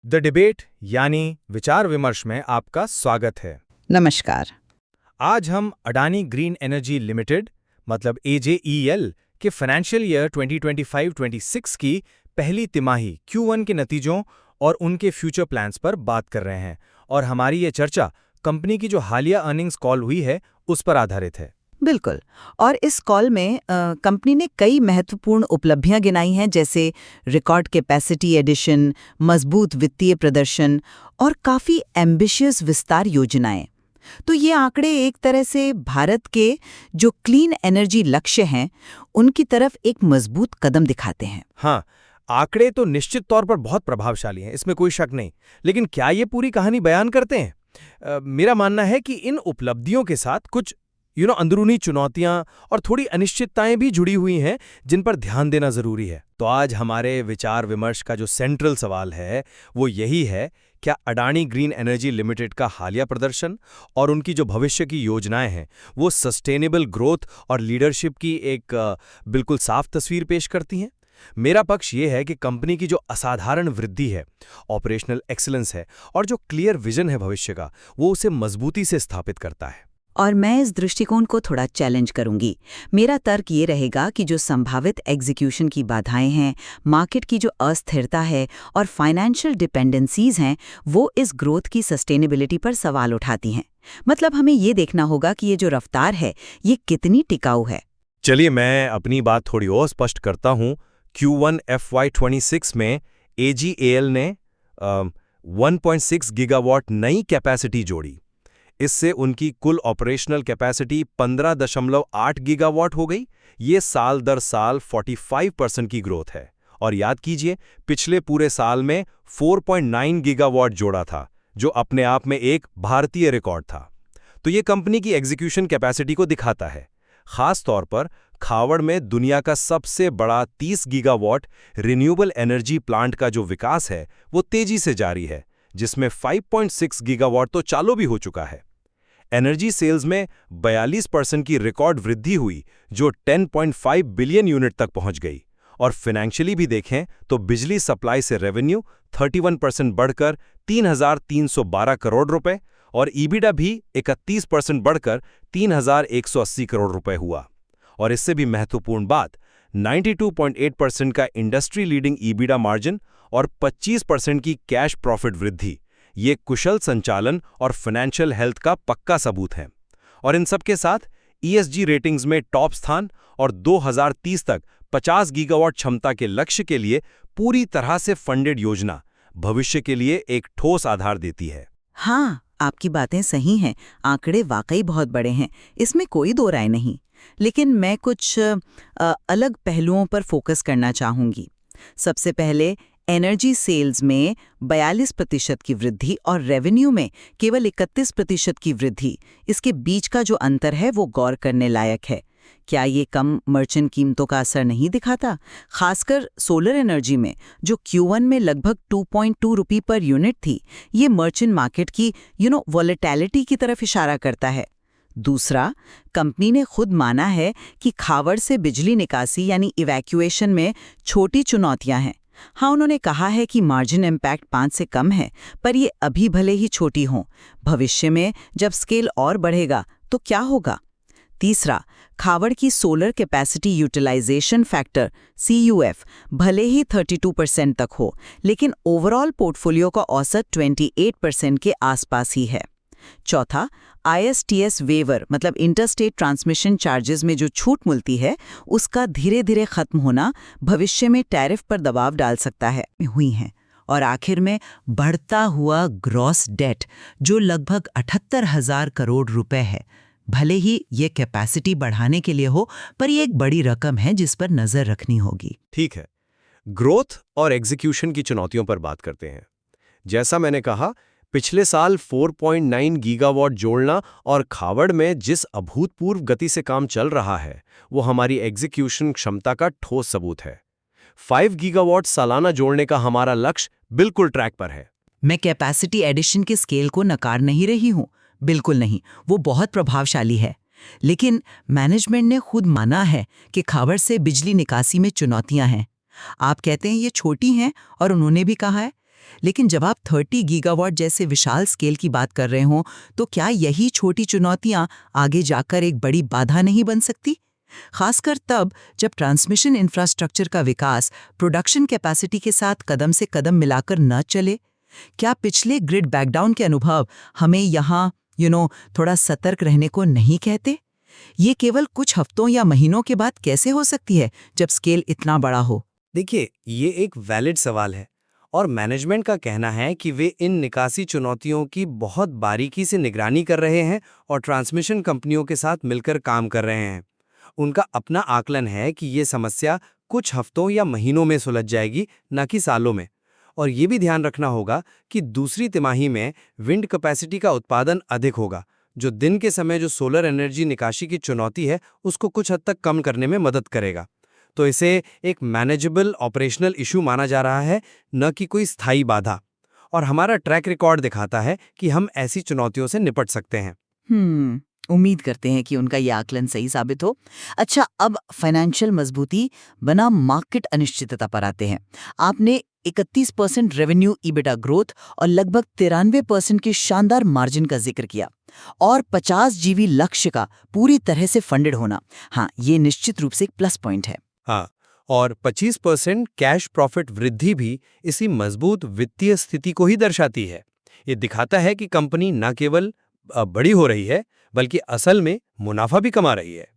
The debate यानी विचार विमर्श में आपका स्वागत है। नमस्कार। आज हम अडानी ग्रीन एनर्जी लिमिटेड मतलब AJEL के फाइनेंशियल ईयर 2025-26 की पहली तिमाही Q1 के नतीजों और उनके फ्यूचर प्लान्स पर बात कर रहे हैं और हमारी ये चर्चा कंपनी की जो हालिया अर्निंग्स कॉल हुई है उस पर आधारित है। बिल्कुल। और इस कॉल में कंपनी ने कई महत्वपूर्ण उपलब्धियां गिनाई हैं, जैसे रिकॉर्ड कैपेसिटी एडिशन, मजबूत वित्तीय प्रदर्शन और काफ़ी एम्बिशियस विस्तार योजनाएं। तो ये आंकड़े एक तरह से भारत के जो क्लीन एनर्जी लक्ष्य हैं उनकी तरफ एक मजबूत कदम दिखाते हैं। हाँ, आंकड़े तो निश्चित तौर पर बहुत प्रभावशाली हैं, इसमें कोई शक नहीं। लेकिन क्या ये पूरी कहानी बयान करते हैं? मेरा मानना है कि इन उपलब्धियों के साथ कुछ अंदरूनी चुनौतियां और थोड़ी अनिश्चितताएं भी जुड़ी हुई हैं जिन पर ध्यान देना जरूरी है। तो आज हमारे विचार विमर्श का जो सेंट्रल सवाल है वो यही है, क्या अडानी ग्रीन एनर्जी लिमिटेड का हालिया प्रदर्शन और उनकी जो भविष्य की योजनाएं हैं वो सस्टेनेबल ग्रोथ और लीडरशिप की एक बिल्कुल साफ तस्वीर पेश करती हैं? मेरा पक्ष ये है कि कंपनी की जो असाधारण वृद्धि है, ऑपरेशनल एक्सीलेंस है और जो क्लियर विजन है भविष्य का, वो उसे मजबूती से स्थापित करता है। और मैं इस दृष्टिकोण को थोड़ा चैलेंज करूंगी। मेरा तर्क ये रहेगा कि जो संभावित एग्जीक्यूशन की बाधाएं हैं, मार्केट की जो अस्थिरता है और फाइनेंशियल डिपेंडेंसीज हैं, वो इस ग्रोथ की सस्टेनेबिलिटी पर सवाल उठाती हैं। मतलब हमें ये देखना होगा कि ये जो रफ्तार है ये कितनी टिकाऊ है। चलिए मैं अपनी बात थोड़ी और स्पष्ट करता हूँ। Q1 FY26 में AGEL ने 1.6 गीगावाट नई कैपेसिटी जोड़ी। इससे उनकी कुल ऑपरेशनल कैपेसिटी 15.8 गीगावाट हो गई। ये साल दर साल 45% की ग्रोथ है। और याद कीजिए, पिछले पूरे साल में 4.9 गीगावाट जोड़ा था, जो अपने आप में एक भारतीय रिकॉर्ड था। तो ये कंपनी की एग्जीक्यूशन कैपेसिटी को दिखाता है। खास तौर पर खावड़ में दुनिया का सबसे बड़ा 30 गीगावाट रिन्यूएबल एनर्जी प्लांट का जो विकास है वो तेजी से जारी है, जिसमें 5.6 गीगावाट तो चालू भी हो चुका है। एनर्जी सेल्स में 42% की रिकॉर्ड वृद्धि हुई, जो 10.5 बिलियन यूनिट तक पहुंच गई। और फाइनेंशियली भी देखें तो बिजली सप्लाई से रेवेन्यू 31% बढ़कर 3,312 करोड़ रुपए और ईबिडा भी 31% बढ़कर 3,180 करोड़ रुपए हुआ। और इससे भी महत्वपूर्ण बात, 92.8% का इंडस्ट्री लीडिंग ईबिडा मार्जिन और 25% की कैश प्रॉफिट वृद्धि, ये कुशल संचालन और फाइनेंशियल हेल्थ का पक्का सबूत है। और इन सब के साथ ESG रेटिंग्स में टॉप स्थान और 2030 तक 50 गीगावाट क्षमता के लक्ष्य के लिए पूरी तरह से फंडेड योजना भविष्य के लिए एक ठोस आधार देती है। हाँ, आपकी बातें सही हैं। आंकड़े वाकई बहुत बड़े हैं, इसमें कोई दो राय नहीं। लेकिन मैं कुछ अलग पहलुओं पर फोकस करना चाहूंगी। सबसे पहले एनर्जी सेल्स में 42% की वृद्धि और रेवेन्यू में केवल 31% की वृद्धि, इसके बीच का जो अंतर है वो गौर करने लायक है। क्या ये कम मर्चेंट कीमतों का असर नहीं दिखाता? खासकर सोलर एनर्जी में जो Q1 में लगभग 2.2 रुपये पर यूनिट थी, ये मर्चेंट मार्केट की वॉलेटिलिटी की तरफ इशारा करता है। दूसरा, कंपनी ने खुद माना है कि खावड़ से बिजली निकासी यानी इवैक्यूएशन में छोटी चुनौतियां हैं। हाँ, उन्होंने कहा है कि मार्जिन इम्पैक्ट 5 से कम है, पर ये अभी भले ही छोटी हों। भविष्य में जब स्केल और बढ़ेगा तो क्या होगा? तीसरा, खावड़ की solar capacity utilisation factor CUF भले ही 32% तक हो, लेकिन ओवरऑल पोर्टफोलियो का औसत 28% के आसपास ही है। चौथा, ISTS वेवर मतलब इंटरस्टेट ट्रांसमिशन चार्जेस में जो छूट मिलती है उसका धीरे धीरे खत्म होना भविष्य में टैरिफ पर दबाव डाल सकता है हुई हैं। और आखिर में बढ़ता हुआ ग्रॉस डेट जो लगभग 78,000 करोड़ रुपए है। भले ही ये कैपेसिटी बढ़ाने के लिए हो, पर ये एक बड़ी रकम है जिस पर नजर रखनी होगी। ठीक है, ग्रोथ और एग्जीक्यूशन की चुनौतियों पर बात करते हैं। जैसा मैंने कहा, पिछले साल 4.9 गीगावाट जोड़ना और खावड़ में जिस अभूतपूर्व गति से काम चल रहा है वो हमारी एग्जीक्यूशन क्षमता का ठोस सबूत है। 5 गीगावाट सालाना जोड़ने का हमारा लक्ष्य बिल्कुल ट्रैक पर है। मैं कैपेसिटी एडिशन के स्केल को नकार नहीं रही हूँ, बिल्कुल नहीं, वो बहुत प्रभावशाली है। लेकिन मैनेजमेंट ने खुद माना है कि खावड़ से बिजली निकासी में चुनौतियां हैं। आप कहते हैं ये छोटी हैं और उन्होंने भी कहा है लेकिन जब आप 30 गीगावाट जैसे विशाल स्केल की बात कर रहे हो, तो क्या यही छोटी चुनौतियां आगे जाकर एक बड़ी बाधा नहीं बन सकती? खासकर तब जब ट्रांसमिशन इंफ्रास्ट्रक्चर का विकास प्रोडक्शन कैपेसिटी के साथ कदम से कदम मिलाकर न चले। क्या पिछले ग्रिड बैकडाउन के अनुभव हमें यहाँ थोड़ा सतर्क रहने को नहीं कहते? ये केवल कुछ हफ्तों या महीनों के बाद कैसे हो सकती है जब स्केल इतना बड़ा हो? देखिए, ये एक वैलिड सवाल है और मैनेजमेंट का कहना है कि वे इन निकासी चुनौतियों की बहुत बारीकी से निगरानी कर रहे हैं और ट्रांसमिशन कंपनियों के साथ मिलकर काम कर रहे हैं। उनका अपना आकलन है कि ये समस्या कुछ हफ्तों या महीनों में सुलझ जाएगी, न कि सालों में। और ये भी ध्यान रखना होगा कि दूसरी तिमाही में विंड कैपेसिटी का उत्पादन अधिक होगा, जो दिन के समय जो सोलर एनर्जी निकासी की चुनौती है उसको कुछ हद तक कम करने में मदद करेगा। तो इसे एक मैनेजेबल ऑपरेशनल इशू माना जा रहा है, न कि कोई स्थायी बाधा। और हमारा ट्रैक रिकॉर्ड दिखाता है कि हम ऐसी चुनौतियों से निपट सकते हैं। उम्मीद करते हैं कि उनका यह आकलन सही साबित हो। अच्छा, अब फाइनेंशियल मजबूती बना मार्केट अनिश्चितता पर आते हैं। आपने 31% रेवेन्यू ईबिटा ग्रोथ और लगभग 93% की शानदार मार्जिन का जिक्र किया, और 50 जीवी लक्ष्य का पूरी तरह से फंडेड होना। हाँ, ये निश्चित रूप से एक प्लस पॉइंट है। हाँ, और 25% कैश प्रॉफिट वृद्धि भी इसी मजबूत वित्तीय स्थिति को ही दर्शाती है। ये दिखाता है कि कंपनी न केवल बड़ी हो रही है, बल्कि असल में मुनाफा भी कमा रही है।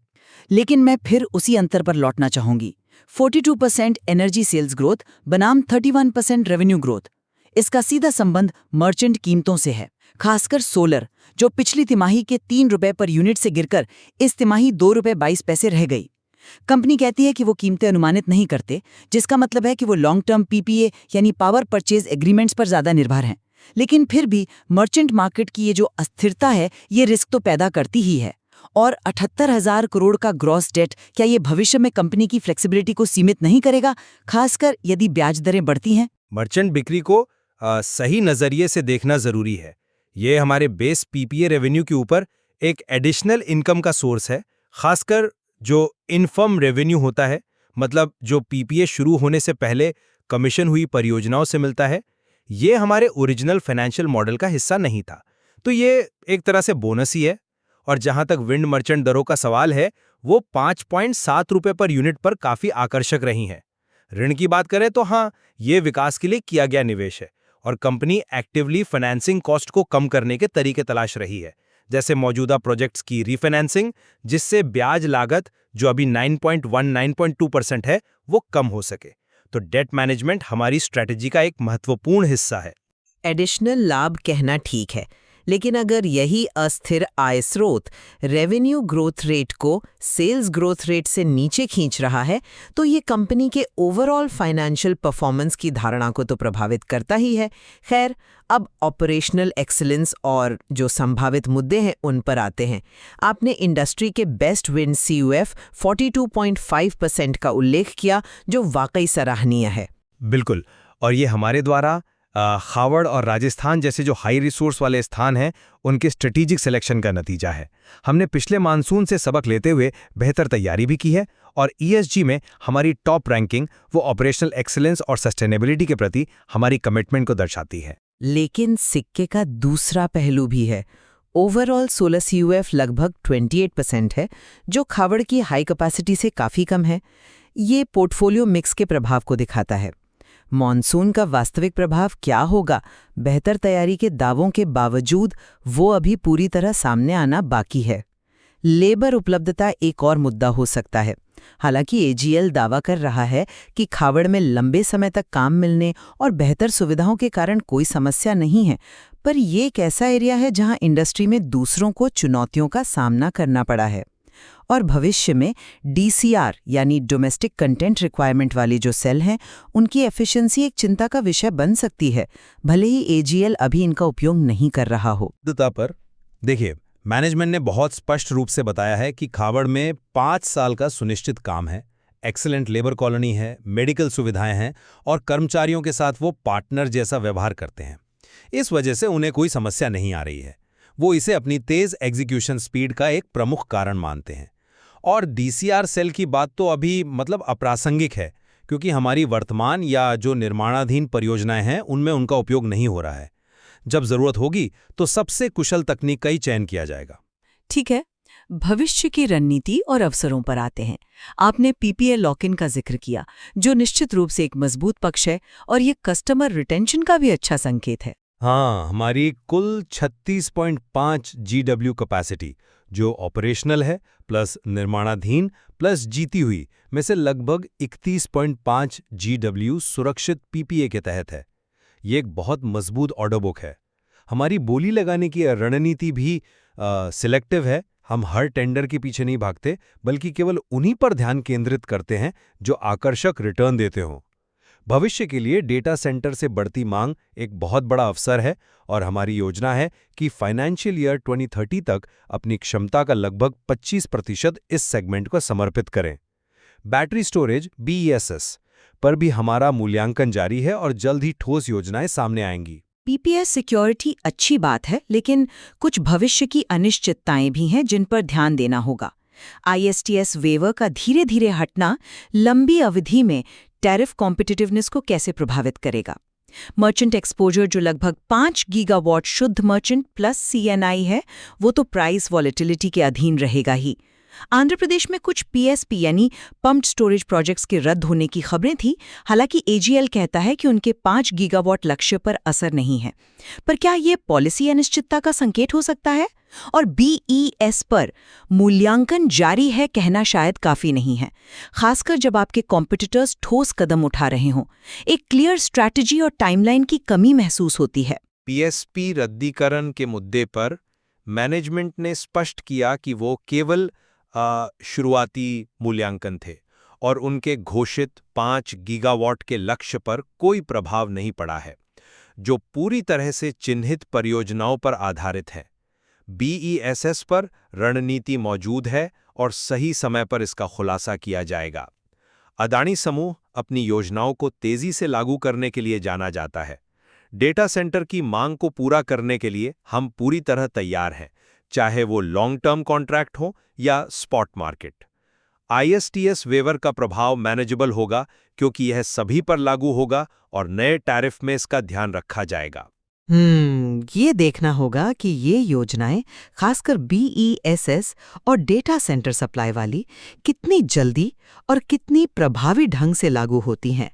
लेकिन मैं फिर उसी अंतर पर लौटना चाहूंगी। 42% एनर्जी सेल्स ग्रोथ बनाम 31% रेवेन्यू ग्रोथ। इसका सीधा संबंध मर्चेंट कीमतों से है, खासकर सोलर, जो पिछली तिमाही के 3 रुपए पर यूनिट से गिरकर इस तिमाही 2 रुपए 22 पैसे रह गई। कंपनी कहती है कि वो कीमतें अनुमानित नहीं करते, जिसका मतलब है कि वो लॉन्ग टर्म पीपीए यानी पावर परचेज एग्रीमेंट्स पर ज्यादा निर्भर हैं। लेकिन फिर भी मर्चेंट मार्केट की ये जो अस्थिरता है, ये रिस्क तो पैदा करती ही है। और 78,000 करोड़ का ग्रॉस डेट, क्या ये भविष्य में कंपनी की फ्लेक्सिबिलिटी को सीमित नहीं करेगा, खासकर यदि ब्याज दरें बढ़ती हैं? मर्चेंट बिक्री को सही नजरिए से देखना जरूरी है। ये हमारे बेस पीपीए रेवेन्यू के ऊपर एक एडिशनल इनकम का सोर्स है, खासकर जो इनफर्म रेवेन्यू होता है, मतलब जो पीपीए शुरू होने से पहले कमीशन हुई परियोजनाओं से मिलता है। ये हमारे ओरिजिनल फाइनेंशियल मॉडल का हिस्सा नहीं था, तो ये एक तरह से बोनस ही है। और जहां तक विंड मर्चेंट दरों का सवाल है, वो 5.7 रुपए पर यूनिट पर काफी आकर्षक रही हैं। ऋण की बात करें तो हाँ, ये विकास के लिए किया गया निवेश है और कंपनी एक्टिवली फाइनेंसिंग कॉस्ट को कम करने के तरीके तलाश रही है, जैसे मौजूदा प्रोजेक्ट्स की रीफाइनेंसिंग, जिससे ब्याज लागत जो अभी 9.2% है वो कम हो सके। तो डेट मैनेजमेंट हमारी स्ट्रेटजी का एक महत्वपूर्ण हिस्सा है। एडिशनल लाभ कहना ठीक है, लेकिन अगर यही अस्थिर आय स्रोत रेवेन्यू ग्रोथ रेट को सेल्स ग्रोथ रेट से नीचे खींच रहा है, तो ये कंपनी के ओवरऑल फाइनेंशियल परफॉर्मेंस की धारणा को तो प्रभावित करता ही है। खैर, अब ऑपरेशनल एक्सीलेंस और जो संभावित मुद्दे हैं उन पर आते हैं। आपने इंडस्ट्री के बेस्ट विंड CUF 42.5% का उल्लेख किया, जो वाकई सराहनीय है। बिल्कुल, और ये हमारे द्वारा खावड़ और राजस्थान जैसे जो हाई रिसोर्स वाले स्थान हैं, उनके स्ट्रेटेजिक सिलेक्शन का नतीजा है। हमने पिछले मानसून से सबक लेते हुए बेहतर तैयारी भी की है, और ESG में हमारी टॉप रैंकिंग वो ऑपरेशनल एक्सीलेंस और सस्टेनेबिलिटी के प्रति हमारी कमिटमेंट को दर्शाती है। लेकिन सिक्के का दूसरा पहलू भी है। ओवरऑल सोलर CUF लगभग 28% है, जो खावड़ की हाई कैपेसिटी से काफ़ी कम है। ये पोर्टफोलियो मिक्स के प्रभाव को दिखाता है। मॉनसून का वास्तविक प्रभाव क्या होगा, बेहतर तैयारी के दावों के बावजूद वो अभी पूरी तरह सामने आना बाकी है। लेबर उपलब्धता एक और मुद्दा हो सकता है। हालांकि AGL दावा कर रहा है कि खावड़ में लंबे समय तक काम मिलने और बेहतर सुविधाओं के कारण कोई समस्या नहीं है, पर यह एक ऐसा एरिया है जहां इंडस्ट्री में दूसरों को चुनौतियों का सामना करना पड़ा है। और भविष्य में DCR यानी डोमेस्टिक कंटेंट रिक्वायरमेंट वाली जो सेल हैं, उनकी एफिशिएंसी एक चिंता का विषय बन सकती है, भले ही AGL अभी इनका उपयोग नहीं कर रहा हो। पर देखिए, मैनेजमेंट ने बहुत स्पष्ट रूप से बताया है कि खावड़ में 5 साल का सुनिश्चित काम है, एक्सीलेंट लेबर कॉलोनी है, मेडिकल सुविधाएं हैं और कर्मचारियों के साथ वो पार्टनर जैसा व्यवहार करते हैं। इस वजह से उन्हें कोई समस्या नहीं आ रही है। वो इसे अपनी तेज एग्जीक्यूशन स्पीड का एक प्रमुख कारण मानते हैं। और DCR सेल की बात तो अभी अप्रासंगिक है, क्योंकि हमारी वर्तमान या जो निर्माणाधीन परियोजनाएं हैं उनमें उनका उपयोग नहीं हो रहा है। जब जरूरत होगी तो सबसे कुशल तकनीक का ही चयन किया जाएगा। ठीक है, भविष्य की रणनीति और अवसरों पर आते हैं। आपने पीपीए लॉक-इन का जिक्र किया, जो निश्चित रूप से एक मजबूत पक्ष है और ये कस्टमर रिटेंशन का भी अच्छा संकेत है। हाँ, हमारी कुल 36.5 GW कैपेसिटी जो ऑपरेशनल है प्लस निर्माणाधीन प्लस जीती हुई में से लगभग 31.5 GW सुरक्षित पीपीए के तहत है। ये एक बहुत मजबूत ऑर्डर बुक है। हमारी बोली लगाने की रणनीति भी सिलेक्टिव है। हम हर टेंडर के पीछे नहीं भागते, बल्कि केवल उन्हीं पर ध्यान केंद्रित करते हैं जो आकर्षक रिटर्न देते हों। भविष्य के लिए डेटा सेंटर से बढ़ती मांग एक बहुत बड़ा अवसर है और हमारी योजना है कि फाइनेंशियल ईयर 2030 तक अपनी क्षमता का लगभग 25% इस सेगमेंट को समर्पित करें। बैटरी स्टोरेज BESS पर भी हमारा मूल्यांकन जारी है और जल्द ही ठोस योजनाएं सामने आएंगी। पीपीएस सिक्योरिटी अच्छी बात है, लेकिन कुछ भविष्य की अनिश्चितताएं भी हैं जिन पर ध्यान देना होगा। ISTS वेवर का धीरे धीरे हटना लंबी अवधि में टैरिफ कॉम्पिटिटिवनेस को कैसे प्रभावित करेगा। मर्चेंट एक्सपोजर जो लगभग 5 गीगावाट शुद्ध मर्चेंट प्लस CNI है, वो तो प्राइस वॉलेटिलिटी के अधीन रहेगा ही। आंध्र प्रदेश में कुछ PSP यानी पम्प्ड स्टोरेज प्रोजेक्ट्स के रद्द होने की खबरें थी। हालांकि AGL कहता है कि उनके 5 गीगावाट लक्ष्य पर असर नहीं है। पर क्या ये पॉलिसी अनिश्चितता का संकेत हो सकता है? और BES पर मूल्यांकन जारी है कहना शायद काफी नहीं है, खासकर जब आपके कॉम्पिटिटर्स ठोस कदम उठा रहे हों। एक क्लियर स्ट्रैटेजी और टाइमलाइन की कमी महसूस होती है। PSP रद्दीकरण के मुद्दे पर मैनेजमेंट ने स्पष्ट किया कि वो केवल शुरुआती मूल्यांकन थे और उनके घोषित 5 गीगावाट के लक्ष्य पर कोई प्रभाव नहीं पड़ा है, जो पूरी तरह से चिन्हित परियोजनाओं पर आधारित है। BESS पर रणनीति मौजूद है और सही समय पर इसका खुलासा किया जाएगा। अदानी समूह अपनी योजनाओं को तेजी से लागू करने के लिए जाना जाता है। डेटा सेंटर की मांग को पूरा करने के लिए हम पूरी तरह तैयार हैं, चाहे वो लॉन्ग टर्म कॉन्ट्रैक्ट हो या स्पॉट मार्केट। ISTS वेवर का प्रभाव मैनेजेबल होगा क्योंकि यह सभी पर लागू होगा और नए टैरिफ में इसका ध्यान रखा जाएगा। ये देखना होगा कि ये योजनाएं, खासकर BESS और डेटा सेंटर सप्लाई वाली, कितनी जल्दी और कितनी प्रभावी ढंग से लागू होती हैं,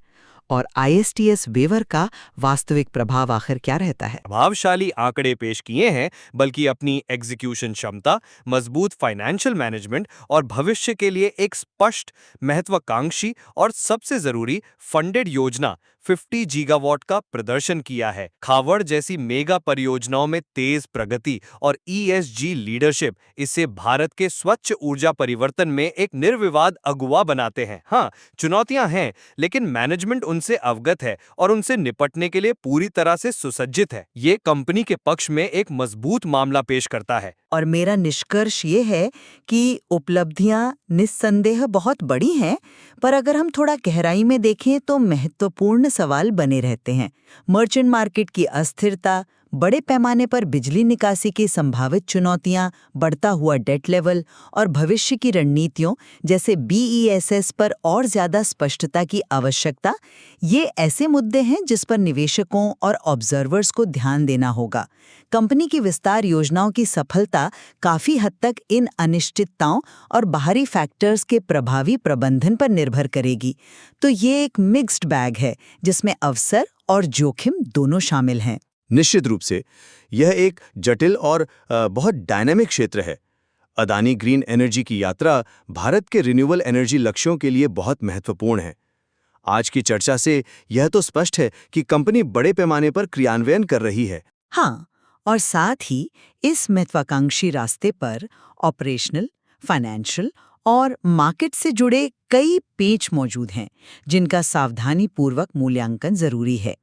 और ISTS वेवर का वास्तविक प्रभाव आखिर क्या रहता है। प्रभावशाली आंकड़े पेश किए हैं, बल्कि अपनी एग्जीक्यूशन क्षमता, मजबूत फाइनेंशियल मैनेजमेंट और भविष्य के लिए एक स्पष्ट, महत्वाकांक्षी और सबसे जरूरी फंडेड योजना 50 गीगावाट का प्रदर्शन किया है। खावड़ जैसी मेगा परियोजनाओं में तेज प्रगति और ESG लीडरशिप इसे भारत के स्वच्छ ऊर्जा परिवर्तन में एक निर्विवाद अगुवा बनाते हैं। हाँ, चुनौतियां हैं, लेकिन मैनेजमेंट उनसे अवगत है और उनसे निपटने के लिए पूरी तरह से सुसज्जित है। ये कंपनी के पक्ष में एक मजबूत मामला पेश करता है। और मेरा निष्कर्ष ये है कि उपलब्धियां निस्संदेह बहुत बड़ी हैं, पर अगर हम थोड़ा गहराई में देखें तो महत्वपूर्ण सवाल बने रहते हैं। मर्चेंट मार्केट की अस्थिरता, बड़े पैमाने पर बिजली निकासी की संभावित चुनौतियां, बढ़ता हुआ डेट लेवल और भविष्य की रणनीतियों जैसे BESS पर और ज्यादा स्पष्टता की आवश्यकता, ये ऐसे मुद्दे हैं जिस पर निवेशकों और ऑब्जर्वर्स को ध्यान देना होगा। कंपनी की विस्तार योजनाओं की सफलता काफी हद तक इन अनिश्चितताओं और बाहरी फैक्टर्स के प्रभावी प्रबंधन पर निर्भर करेगी। तो ये एक मिक्स्ड बैग है जिसमें अवसर और जोखिम दोनों शामिल हैं। निश्चित रूप से यह एक जटिल और बहुत डायनामिक क्षेत्र है। अदानी ग्रीन एनर्जी की यात्रा भारत के रिन्यूएबल एनर्जी लक्ष्यों के लिए बहुत महत्वपूर्ण है। आज की चर्चा से यह तो स्पष्ट है कि कंपनी बड़े पैमाने पर क्रियान्वयन कर रही है। हाँ, और साथ ही इस महत्वाकांक्षी रास्ते पर ऑपरेशनल, फाइनेंशियल और मार्केट से जुड़े कई पेच मौजूद हैं, जिनका सावधानीपूर्वक मूल्यांकन जरूरी है।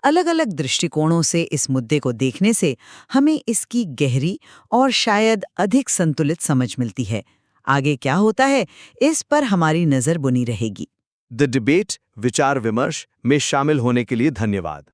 अलग-अलग दृष्टिकोणों से इस मुद्दे को देखने से हमें इसकी गहरी और शायद अधिक संतुलित समझ मिलती है। आगे क्या होता है, इस पर हमारी नजर बनी रहेगी। द डिबेट विचार विमर्श में शामिल होने के लिए धन्यवाद।